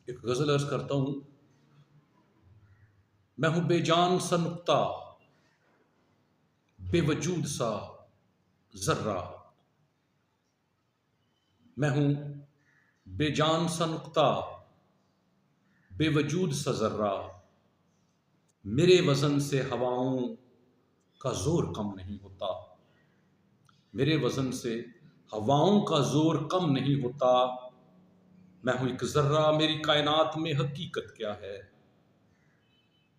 ایک غزل عرض کرتا ہوں۔ میں ہوں بے جان سا نقطہ، بے وجود سا ذرہ۔ میں ہوں بے جان سا نقطہ، بے وجود سا ذرہ۔ میرے وزن سے ہواؤں کا زور کم نہیں ہوتا، میرے وزن سے ہواؤں کا زور کم نہیں ہوتا۔ میں ہوں ایک ذرہ، میری کائنات میں حقیقت کیا ہے؟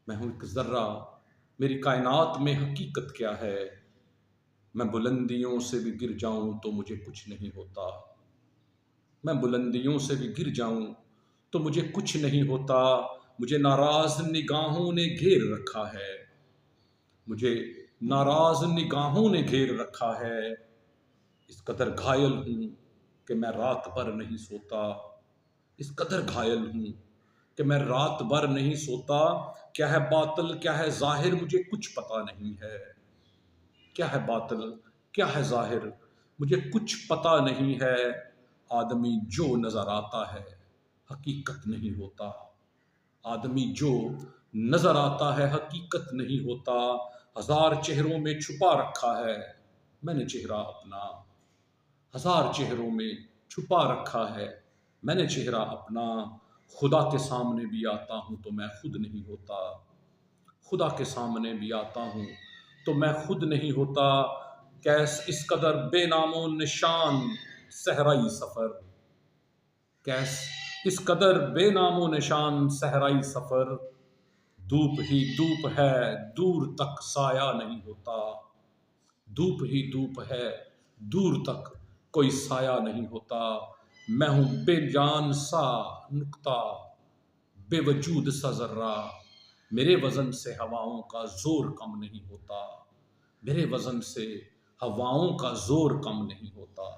میں ہوں ایک ذرہ، میری کائنات میں حقیقت کیا ہے؟ میں بلندیوں سے بھی گر جاؤں تو مجھے کچھ نہیں ہوتا، میں بلندیوں سے بھی گر جاؤں تو مجھے کچھ نہیں ہوتا۔ مجھے ناراض نگاہوں نے گھیر رکھا ہے، مجھے ناراض نگاہوں نے گھیر رکھا ہے۔ اس قدر گھائل ہوں کہ میں رات بھر نہیں سوتا، اس قدر گھائل ہوں کہ میں رات بھر نہیں سوتا۔ کیا ہے باطل کیا ہے ظاہر مجھے کچھ پتا نہیں ہے، کیا ہے باطل کیا ہے ظاہر مجھے کچھ پتا نہیں ہے۔ آدمی جو نظر آتا ہے حقیقت نہیں ہوتا، آدمی جو نظر آتا ہے حقیقت نہیں ہوتا۔ ہزار چہروں میں چھپا رکھا ہے میں نے چہرہ اپنا، ہزار چہروں میں چھپا رکھا ہے میں نے چہرہ اپنا۔ خدا کے سامنے بھی آتا ہوں تو میں خود نہیں ہوتا، خدا کے سامنے بھی آتا ہوں تو میں خود نہیں ہوتا۔ کیس اس قدر بے نام و نشان صحرائی سفر، کیس اس قدر بے نام و نشان صحرائی سفر۔ دھوپ ہی دھوپ ہے دور تک سایہ نہیں ہوتا، دھوپ ہی دھوپ ہے دور تک کوئی سایہ نہیں ہوتا۔ میں ہوں بے جان سا نقطہ، بے وجود سا ذرہ۔ میرے وزن سے ہواؤں کا زور کم نہیں ہوتا، میرے وزن سے ہواؤں کا زور کم نہیں ہوتا۔